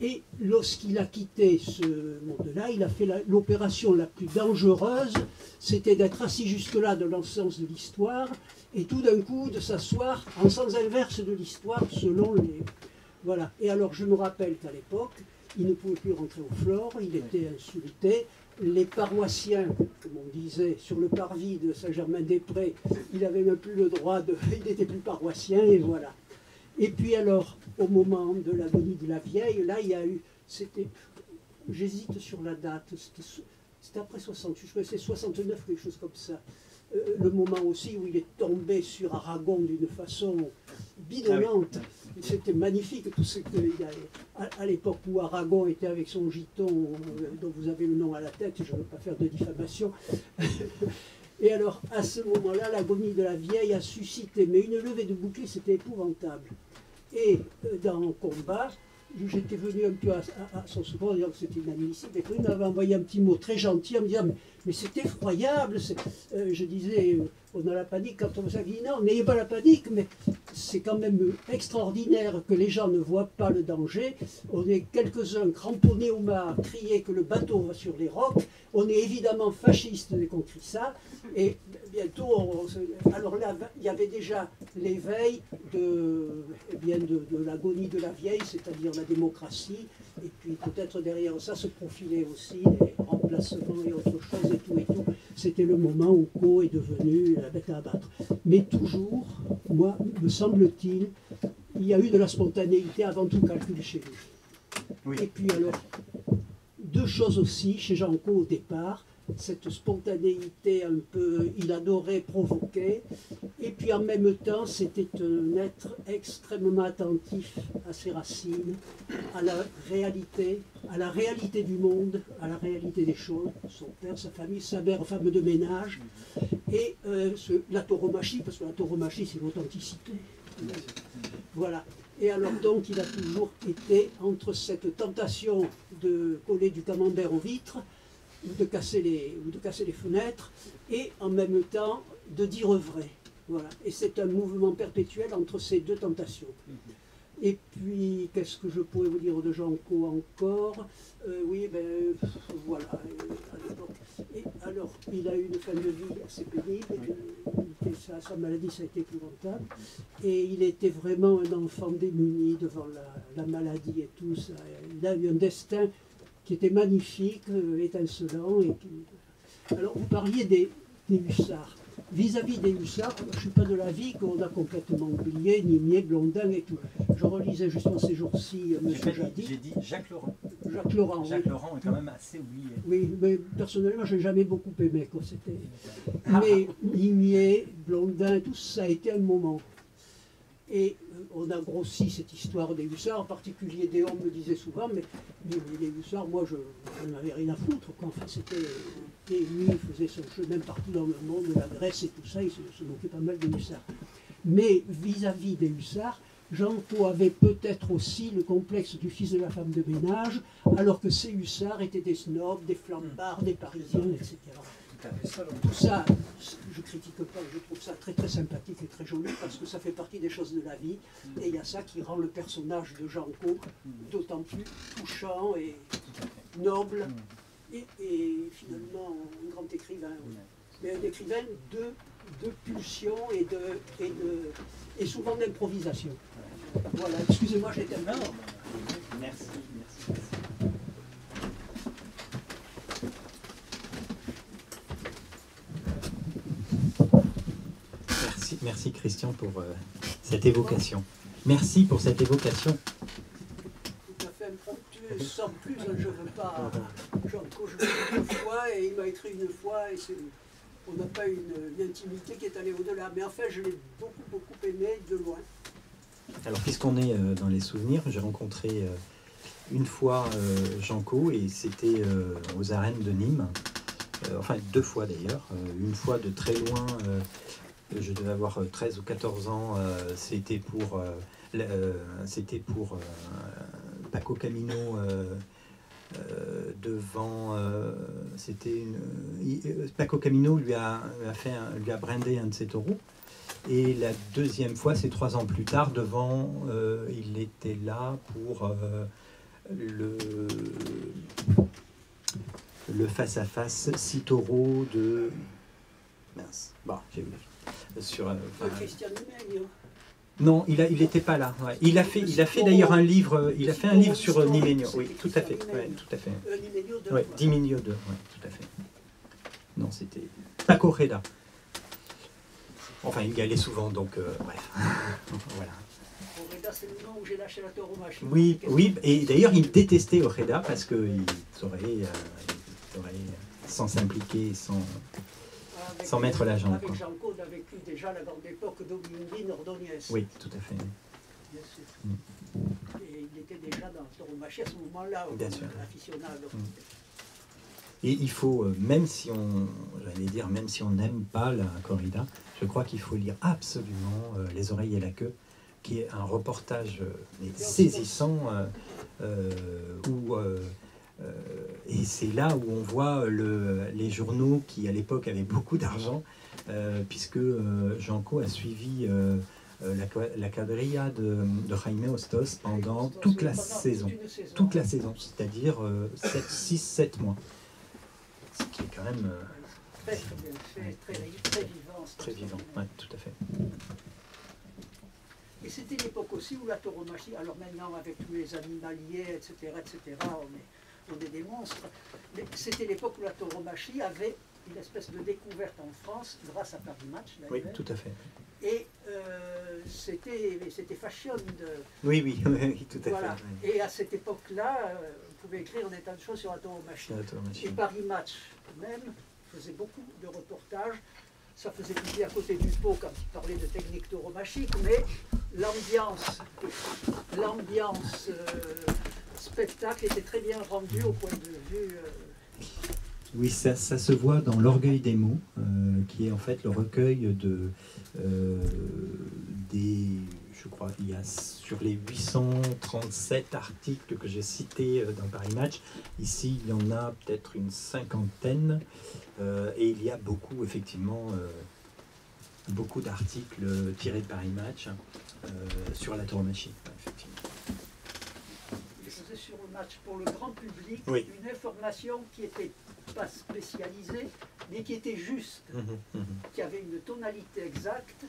Et lorsqu'il a quitté ce monde-là, il a fait l'opération la plus dangereuse, c'était d'être assis jusque-là dans le sens de l'histoire, et tout d'un coup de s'asseoir en sens inverse de l'histoire, selon les... Voilà. Et alors je me rappelle qu'à l'époque, il ne pouvait plus rentrer au Flore, il était insulté. Les paroissiens, comme on disait, sur le parvis de Saint-Germain-des-Prés, il n'avait même plus le droit de... Il n'était plus paroissien, et voilà. Et puis alors, au moment de l'agonie de la vieille, là, il y a eu... C'était... J'hésite sur la date, c'était après 68, je crois que c'est 69, quelque chose comme ça. Le moment aussi où il est tombé sur Aragon d'une façon bidonnante. C'était magnifique, tout ce qu'il y a à l'époque où Aragon était avec son giton, dont vous avez le nom à la tête, je ne veux pas faire de diffamation. Et alors, à ce moment-là, l'agonie de la vieille a suscité, mais une levée de bouclier, c'était épouvantable. Et dans Combat, j'étais venu un peu à son secours en disant que c'était inadmissible. Et puis il m'avait envoyé un petit mot très gentil en me disant mais c'est effroyable. Je disais, on a la panique quand on s'est dit non, n'ayez pas la panique, mais c'est quand même extraordinaire que les gens ne voient pas le danger. On est quelques-uns cramponnés au mât, crier que le bateau va sur les rocs. On est évidemment fascistes dès qu'on crie ça. Et bientôt, alors là, il y avait déjà l'éveil de l'agonie de la vieille, c'est-à-dire la démocratie, et puis peut-être derrière ça se profilaient aussi les remplacements et autre chose et tout et tout. C'était le moment où Co est devenu la bête à abattre. Mais toujours, moi, me semble-t-il, il y a eu de la spontanéité avant tout calcul chez lui. Oui. Et puis alors, deux choses aussi chez Janco au départ, cette spontanéité un peu, il adorait provoquer, et puis en même temps c'était un être extrêmement attentif à ses racines, à la réalité du monde, à la réalité des choses, son père, sa famille, sa mère, femme de ménage, et la tauromachie, parce que la tauromachie c'est l'authenticité. Voilà. Et alors donc il a toujours été entre cette tentation de coller du camembert aux vitres, ou de casser les fenêtres, et en même temps de dire vrai. Voilà. Et c'est un mouvement perpétuel entre ces deux tentations. Et puis, qu'est-ce que je pourrais vous dire de Janco encore? Oui, ben voilà, à l'époque. Et alors, il a eu une fin de vie assez pénible, sa maladie, ça a été épouvantable, et il était vraiment un enfant démuni devant la maladie et tout ça. Il a eu un destin qui était magnifique, étincelant. Alors, vous parliez des hussards. Vis-à-vis des hussards, je ne suis pas de l'avis qu'on a complètement oublié Nimier, Blondin et tout. Je relisais justement ces jours-ci M. Jadis. J'ai dit Jacques Laurent. Jacques Laurent, Jacques oui. Laurent est quand même assez oublié. Oui, mais personnellement, je n'ai jamais beaucoup aimé. Quoi. Mais Nimier, Blondin, tout ça a été un moment. Et on a grossi cette histoire des hussards, en particulier Déon me disait souvent, mais les hussards, moi, je n'en avais rien à foutre. Quoi. Enfin, c'était, et lui, il faisait son chemin partout dans le monde, de la Grèce et tout ça, il se moquait pas mal des hussards. Mais vis-à-vis des hussards, Jean-Paul avait peut-être aussi le complexe du fils de la femme de ménage, alors que ces hussards étaient des snobs, des flambards, des parisiens, etc. Tout ça, je ne critique pas, je trouve ça très très sympathique et très joli parce que ça fait partie des choses de la vie et il y a ça qui rend le personnage de Janco d'autant plus touchant et noble et finalement un grand écrivain. Mais un écrivain de pulsion et souvent d'improvisation. Voilà, excusez-moi, j'étais un peu... Merci. Merci Christian pour cette évocation. Merci pour cette évocation. Tout à fait impromptu, sans plus, je ne veux pas. Jean-Claude, je l'ai vu une fois et il m'a écrit une fois et on n'a pas une intimité qui est allée au-delà. Mais en fait, je l'ai beaucoup aimé de loin. Alors, puisqu'on est dans les souvenirs, j'ai rencontré une fois Janco et c'était aux arènes de Nîmes. Enfin, 2 fois d'ailleurs. Une fois de très loin. Je devais avoir 13 ou 14 ans, c'était pour Paco Camino devant. Paco Camino lui a brandé un de ses taureaux. Et la deuxième fois, c'est 3 ans plus tard, devant. Il était là pour le face-à-face 6 taureaux de. Mince, bon, j'ai oublié. Christian Nimegno. Non, il n'était pas là. Ouais. Il a fait d'ailleurs un livre. Il a fait un livre sur Nimegno. Oui, tout à fait. Ouais, tout à fait. Nimegno 2. Ouais, Nimegno 2. Ouais, tout à fait. Non, c'était Paco Reda. Enfin, il y allait souvent, donc bref. Voilà. Reda, c'est le nom où j'ai lâché la tauromachie. Oui, et d'ailleurs, il détestait Ojeda parce qu'il saurait, sans s'impliquer, sans mettre la jambe. Avec Jean-Claude, a vécu déjà la grande époque d'Obiundine Ordóñez. Oui, tout à fait. Bien sûr. Et il était déjà dans le tauromachie à ce moment-là, aficionado. Et il faut, même si on n'aime pas la corrida, je crois qu'il faut lire absolument Les oreilles et la queue, qui est un reportage saisissant et c'est là où on voit les journaux qui à l'époque avaient beaucoup d'argent, puisque Janco a suivi la quadrilla de Jaime Hostos pendant toute la saison, c'est-à-dire 6-7 mois. Ce qui est quand même très bien fait, très vivant. Très vivant, oui, tout à fait. Et c'était l'époque aussi où la tauromachie, alors maintenant avec tous les animaliers, etc., on est des monstres, mais c'était l'époque où la tauromachie avait une espèce de découverte en France, grâce à Paris Match d'ailleurs. Oui, tout à fait. Et c'était fashion de... Oui, tout à voilà. fait. Et à cette époque-là, on pouvait écrire un état de choses sur la tauromachie. Et Paris Match même faisait beaucoup de reportages. Ça faisait pipi à côté du pot quand il parlait de technique tauromachique, mais l'ambiance spectacle était très bien rendue au point de vue... Oui, ça se voit dans L'Orgueil des mots, qui est en fait le recueil je crois, il y a sur les 837 articles que j'ai cités dans Paris Match, ici il y en a peut-être une 50aine, et il y a beaucoup, effectivement, beaucoup d'articles tirés de Paris Match sur la tauromachie, effectivement. Il faisait sur le match pour le grand public une information qui n'était pas spécialisée, mais qui était juste, qui avait une tonalité exacte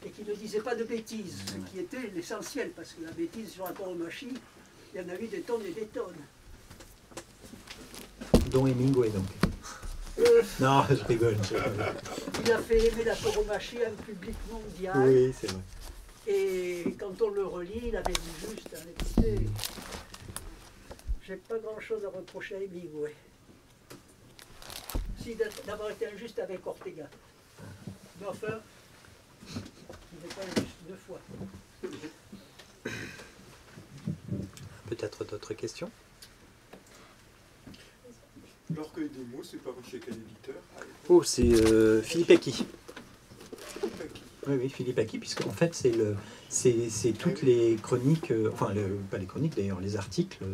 et qui ne disait pas de bêtises, ce qui était l'essentiel, parce que la bêtise sur la tauromachie, il y en a eu des tonnes et des tonnes. Dont Hemingway, donc. Non, je rigole. Il a fait aimer la tauromachie à un public mondial. Oui, c'est vrai. Et quand on le relit, il avait dit juste, hein, écoutez, j'ai pas grand-chose à reprocher à Hemingway. Si d'avoir été injuste avec Ortega. Mais enfin, il n'est pas injuste 2 fois. Peut-être d'autres questions? L'orgueil des mots, c'est paru chez quel éditeur? Oh, c'est Philippe Aki. Philippe Aki. Oui, oui, Philippe Aki, puisque en fait, c'est toutes les chroniques, enfin, pas les chroniques d'ailleurs, les articles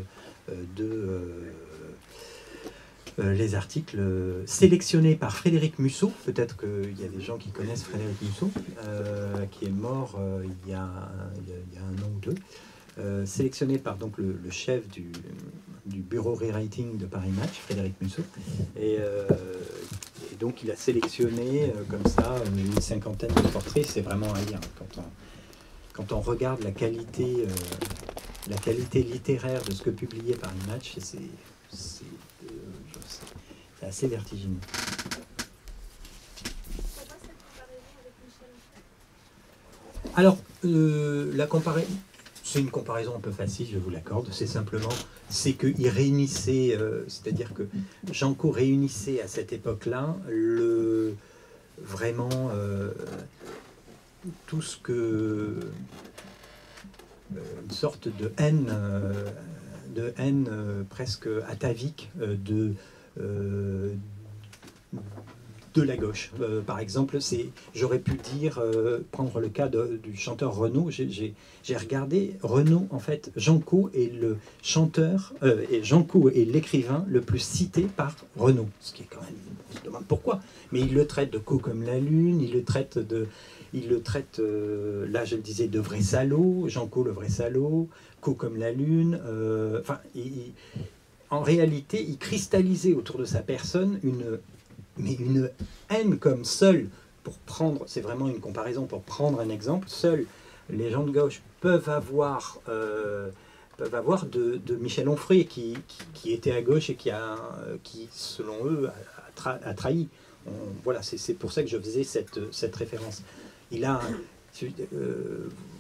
les articles sélectionnés par Frédéric Musso. Peut-être qu'il y a des gens qui connaissent Frédéric Musso, qui est mort il y a un an ou deux. Sélectionné par donc le chef du bureau rewriting de Paris Match, Frédéric Musso, et donc il a sélectionné comme ça une cinquantaine de portraits. C'est vraiment à lire quand on regarde la qualité littéraire de ce que publiait Paris Match. C'est assez vertigineux. Alors la comparaison, c'est une comparaison un peu facile, je vous l'accorde. C'est simplement, c'est qu'il réunissait, c'est-à-dire que Janco réunissait à cette époque-là vraiment tout ce que une sorte de haine presque atavique de la gauche. Par exemple, j'aurais pu dire, prendre le cas du chanteur Renaud. J'ai regardé Renaud, en fait, Janco est le chanteur, et Janco est l'écrivain le plus cité par Renaud. Ce qui est quand même, on se demande pourquoi. Mais il le traite de co comme la lune, il le traite, là je le disais, de vrai salaud, Janco le vrai salaud, co comme la lune. Enfin, en réalité, il cristallisait autour de sa personne une haine comme seule, pour prendre, c'est vraiment une comparaison, pour prendre un exemple, seuls les gens de gauche peuvent avoir de Michel Onfray qui était à gauche et qui selon eux, a trahi. Voilà, c'est pour ça que je faisais cette référence.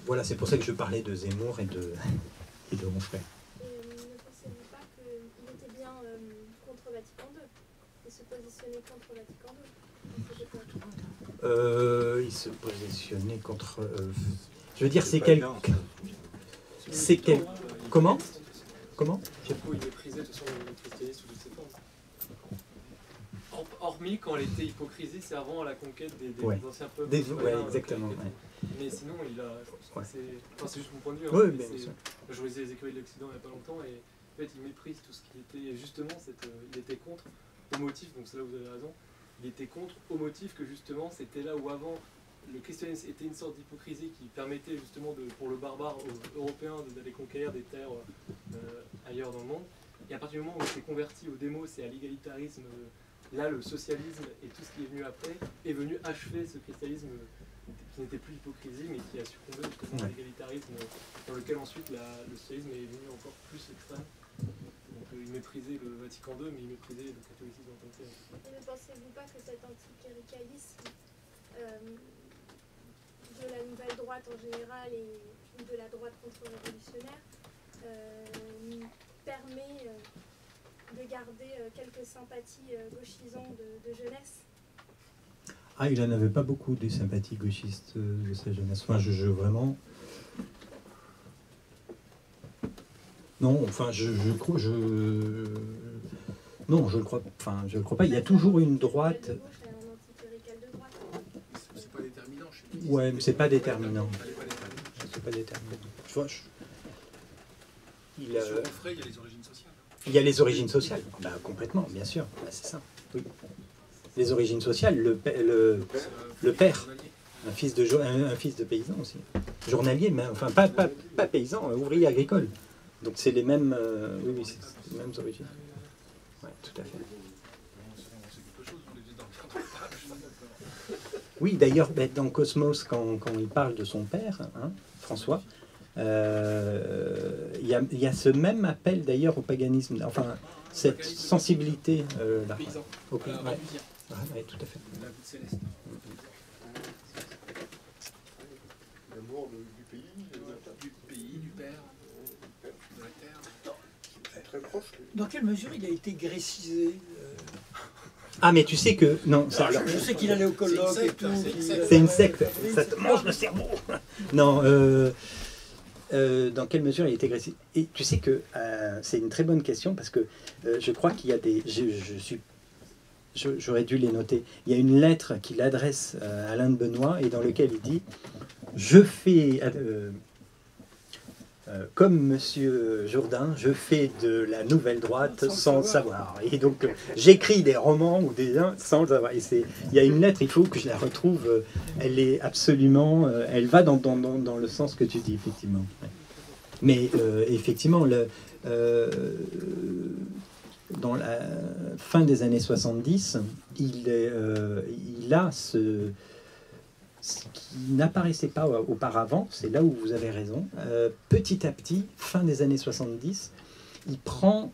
Voilà, c'est pour ça que je parlais de Zemmour et de Onfray. Ne pensez-vous pas qu'il était bien contre Vatican II et se positionnait contre Vatican II? Il se positionnait contre... je veux dire, c'est quel... C'est quel... Comment? Janco, il méprisait de toute façon le christianisme sous toutes ses formes. Hormis quand elle était hypocrisie, c'est avant la conquête des anciens peuples. Ouais, exactement. Ouais. Mais sinon, il a... C'est juste mon point de vue. Ouais, je lisais les Écueils de l'Occident il n'y a pas longtemps et en fait, il méprise tout ce qui était... Justement, il était contre au motif, donc c'est là où vous avez raison, il était contre au motif que justement, c'était là où avant, le christianisme était une sorte d'hypocrisie qui permettait justement pour le barbare européen d'aller conquérir des terres ailleurs dans le monde. Et à partir du moment où il s'est converti au démos et à l'égalitarisme, là le socialisme et tout ce qui est venu après est venu achever ce christianisme qui n'était plus hypocrisie mais qui a succombé justement à l'égalitarisme dans lequel ensuite le socialisme est venu encore plus extrême. Donc il méprisait le Vatican II mais il méprisait le catholicisme en tant que tel. Et ne pensez-vous pas que cet anticléricalisme de la nouvelle droite en général et de la droite contre-révolutionnaire permet de garder quelques sympathies gauchisants de jeunesse? Ah, il n'en avait pas beaucoup des sympathies gauchistes de sa jeunesse. Enfin, je vraiment... Non, enfin, non, je le crois. Enfin, je le crois pas. Il y a toujours une droite. C'est pas déterminant. Ouais, mais c'est pas déterminant. C'est pas déterminant. Tu vois, Sur Onfray, il y a les origines sociales. Il y a les origines sociales. Bah, complètement, bien sûr. Bah, c'est ça. Oui. Les origines sociales, le père, un fils de paysan aussi. Journalier, mais enfin pas paysan, ouvrier agricole. Donc c'est les mêmes, oui, c'est les mêmes origines. Ouais, tout à fait. Oui, d'ailleurs, dans Cosmos, quand il parle de son père, hein, François, il y a ce même appel d'ailleurs au paganisme. Enfin, cette sensibilité là. Paysan. Au pays, ouais. Rémusien. Ouais, tout à fait. La voûte céleste. L'amour du pays, Du pays, du père, de la terre. c'est très proche. Dans quelle mesure il a été grécisé Ah, mais tu sais que non, ça, alors, Je sais qu'il allait au colloque C'est et une tout. secte, c'est une secte, ça te mange le cerveau. Non, dans quelle mesure il a été agressif? Et tu sais que c'est une très bonne question parce que je crois qu'il y a des. J'aurais dû les noter. Il y a une lettre qu'il adresse à Alain de Benoît et dans lequel il dit je fais. Comme Monsieur Jourdain, je fais de la nouvelle droite sans le savoir. Et donc, j'écris des romans ou des sans le savoir. Et il y a une lettre, il faut que je la retrouve. Elle est absolument, elle va dans le sens que tu dis, effectivement. Ouais. Mais effectivement, dans la fin des années 70, il a ce qui n'apparaissait pas auparavant, c'est là où vous avez raison. Petit à petit, fin des années 70, il prend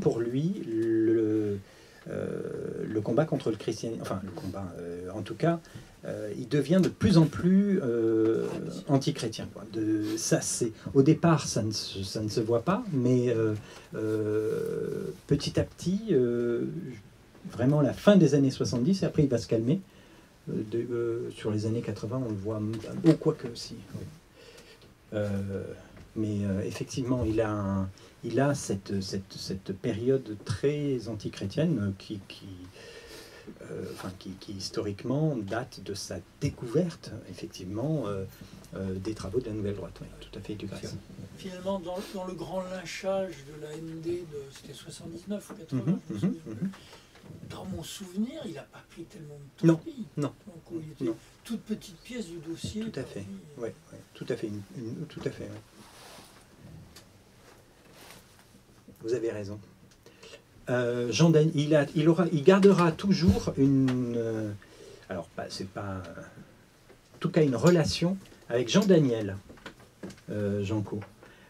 pour lui le combat contre le christianisme. Enfin, le combat, en tout cas, il devient de plus en plus anti-chrétien. Au départ, ça ne se voit pas, mais petit à petit, vraiment la fin des années 70, et après il va se calmer. Sur les années 80, on le voit, quoique si. Oui. Mais effectivement, il a cette période très antichrétienne qui historiquement date de sa découverte, effectivement, des travaux de la Nouvelle Droite. Oui, tout à fait, du grâce. Finalement, dans le grand lynchage de la ND, c'était 79 ou 80, je me souviens plus. Dans mon souvenir, il n'a pas pris tellement de temps. Non. Donc, il était toute petite pièce du dossier. Tout à fait. Oui, tout à fait. Tout à fait. Ouais. Vous avez raison. Jean Daniel, il gardera toujours une. Alors, c'est pas. En tout cas, une relation avec Jean Daniel, Janco.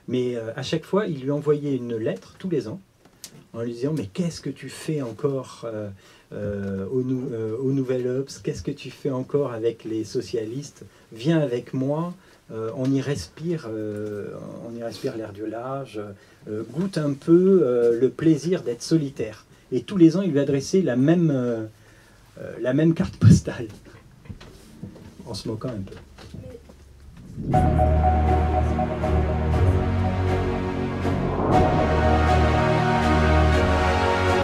Mais à chaque fois, il lui envoyait une lettre tous les ans en lui disant mais qu'est-ce que tu fais encore au Nouvel Obs, qu'est-ce que tu fais encore avec les socialistes, viens avec moi, on y respire l'air du large, goûte un peu le plaisir d'être solitaire. Et tous les ans il lui adressait la même carte postale en se moquant un peu. Mais